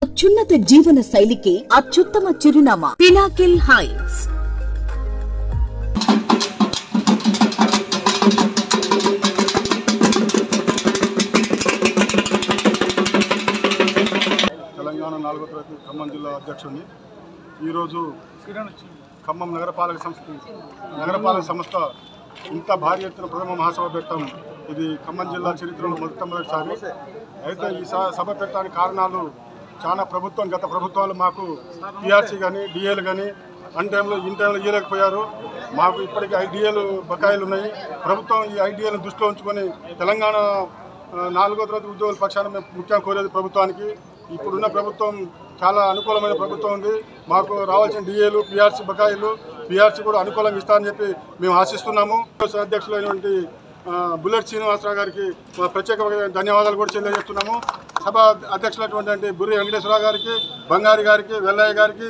అత్యున్నత జీవన శైలికి అత్యుత్తమ చిరునామా పినాకిల్ హైట్స్. తెలంగాణ 4వ తరగతి ఖమ్మం జిల్లా అధ్యక్షుడిని. ఈరోజు ఖమ్మం నగరపాలక సంస్థ ఇంత భారీ ఎత్తున ప్రథమ మహాసభ పెట్టాం. ఇది ఖమ్మం జిల్లా చరిత్రలో మొట్టమొదటిసారి. అయితే ఈ సభ పెట్టడానికి కారణాలు చాలా గత ప్రభుత్వాలు మాకు పిఆర్సీ కానీ డిఏలు కానీ ఇన్ టైంలో ఇవ్వలేకపోయారు. మాకు ఇప్పటికీ ఐడిఏలు బకాయిలు ఉన్నాయి. ప్రభుత్వం ఈ ఐడిఏలను దృష్టిలో ఉంచుకొని తెలంగాణ 4వ తరగతి ఉద్యోగుల పక్షాన మేము ముఖ్యంగా కోరేది ప్రభుత్వానికి, ఇప్పుడున్న ప్రభుత్వం చాలా అనుకూలమైన ప్రభుత్వం ఉంది. మాకు రావాల్సిన డిఏలు పిఆర్సీ బకాయిలు పిఆర్సీ కూడా అనుకూలంగా ఇస్తారని చెప్పి మేము ఆశిస్తున్నాము. అధ్యక్షులైనటువంటి బుల్లెట్ శ్రీనివాసరావు గారికి ప్రత్యేకమైన ధన్యవాదాలు కూడా తెలియజేస్తున్నాము. సభ అధ్యక్షులైనటువంటి బుర్రి వెంకటేశ్వరరావు గారికి, బంగారి గారికి, వెల్లయ్య గారికి,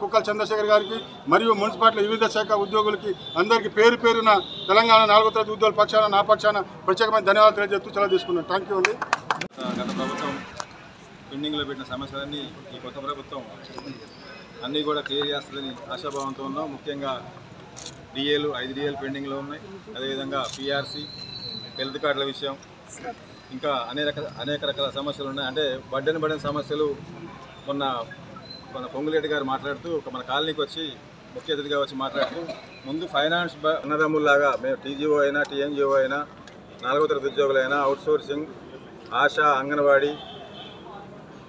కుక్కల చంద్రశేఖర్ గారికి మరియు మున్సిపాలిటీ వివిధ శాఖ ఉద్యోగులకి అందరికీ పేరు పేరున తెలంగాణ 4వ తరగతి ఉద్యోగుల పక్షాన నా పక్షాన ప్రత్యేకమైన ధన్యవాదాలు తెలియజేస్తూ సెలవు తీసుకున్నాను. థ్యాంక్ యూ అండి. గత ప్రభుత్వం పెండింగ్లో పెట్టిన సమస్యలన్నీ ఈ కొత్త ప్రభుత్వం అన్నీ కూడా క్లియర్ చేస్తుందని ఆశాభావంతో ఉన్నాం. ముఖ్యంగా డిఏలు 5 డిఏలు పెండింగ్లో ఉన్నాయి. అదేవిధంగా పిఆర్సీ, హెల్త్ కార్డుల విషయం, ఇంకా అనేక రకాల సమస్యలు ఉన్నాయి. అంటే బడ్డెన సమస్యలు మొన్న పొంగులేటి గారు మాట్లాడుతూ మన కాలనీకి వచ్చి ముఖ్య అతిథిగా వచ్చి మాట్లాడుతూ ముందు ఫైనాన్స్ అన్నదమ్ముల్లాగా మేము టీజీఓ అయినా టీఎన్జిఓ అయినా 4వ తరగతి ఉద్యోగులైనా అవుట్సోర్సింగ్, ఆశా, అంగన్వాడీ,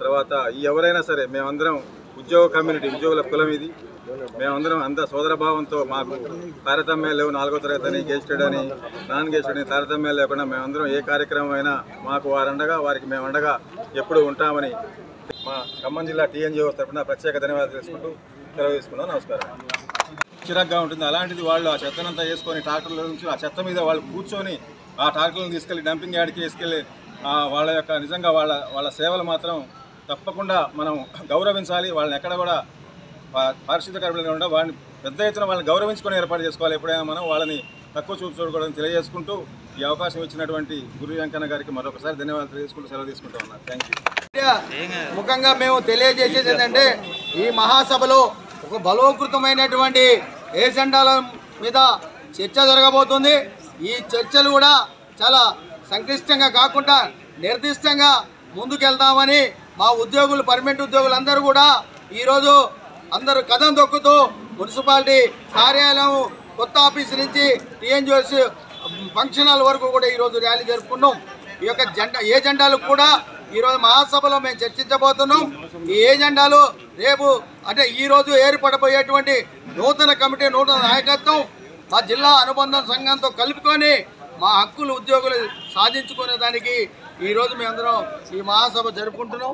తర్వాత ఎవరైనా సరే మేమందరం ఉద్యోగ కమ్యూనిటీ, ఉద్యోగుల కులం ఇది. మేమందరం అంత సోదరభావంతో మాకు తారతమ్యాలు లేవు. 4వ తరగతి అని, గెస్టెడ్ అని, నాన్ గెస్టెడ్ అని తారతమ్యాలు లేకుండా మేమందరం ఏ కార్యక్రమం అయినా మాకు వారండగా వారికి మేము అండగా ఎప్పుడు ఉంటామని మా ఖమ్మం జిల్లా టీఎన్జిఓ తరఫున ప్రత్యేక ధన్యవాదాలు తెలుసుకుంటూ సెలవు తీసుకున్నాం. నమస్కారం. చిరాగ్గా ఉంటుంది. అలాంటిది వాళ్ళు ఆ చెత్తనంతా వేసుకొని ట్రాక్టర్ల నుంచి ఆ చెత్త మీద వాళ్ళు కూర్చొని ఆ ట్రాక్టర్లను తీసుకెళ్ళి డంపింగ్ యార్డ్కి తీసుకెళ్ళి వాళ్ళ యొక్క నిజంగా వాళ్ళ సేవలు మాత్రం తప్పకుండా మనం గౌరవించాలి. వాళ్ళని ఎక్కడ కూడా పారిశుద్ధ కార్మికులుగా ఉండ వాళ్ళని పెద్ద ఎత్తున వాళ్ళని గౌరవించుకొని ఏర్పాటు చేసుకోవాలి. ఎప్పుడైనా మనం వాళ్ళని తక్కువ చూడకూడదని తెలియజేసుకుంటూ ఈ అవకాశం ఇచ్చినటువంటి గురు వెంకన్న గారికి మరొకసారి ధన్యవాదాలు తెలియజేసుకుంటూ సెలవు తీసుకుంటూ ఉన్నాను. Thank you. ముఖ్యంగా మేము తెలియజేసేది ఏంటంటే ఈ మహాసభలో ఒక బలోకృతమైనటువంటి ఏజెండాల మీద చర్చ జరగబోతుంది. ఈ చర్చలు కూడా చాలా సంక్లిష్టంగా కాకుండా నిర్దిష్టంగా ముందుకెళ్తామని మా ఉద్యోగులు, పర్మనెంట్ ఉద్యోగులు అందరూ కూడా ఈరోజు అందరూ కథం తొక్కుతూ మున్సిపాలిటీ కార్యాలయం కొత్త ఆఫీసు నుంచి టీఎన్జిఓస్ ఫంక్షన్ హాల్ వరకు కూడా ఈరోజు ర్యాలీ జరుపుకున్నాం. ఈ యొక్క ఏజెండాలు కూడా ఈరోజు మహాసభలో మేము చర్చించబోతున్నాం. ఈ ఏజెండాలు రేపు అంటే ఈరోజు ఏర్పడబోయేటువంటి నూతన కమిటీ, నూతన నాయకత్వం మా జిల్లా అనుబంధ సంఘంతో కలుపుకొని మా హక్కులు ఉద్యోగులు సాధించుకునే దానికి ఈరోజు మేమందరం ఈ మహాసభ జరుపుకుంటున్నాం.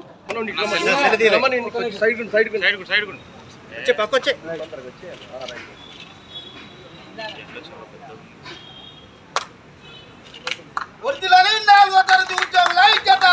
వర్ధిల్లాలి 4వ తరగతి ఉద్యోగుల ఐక్యత.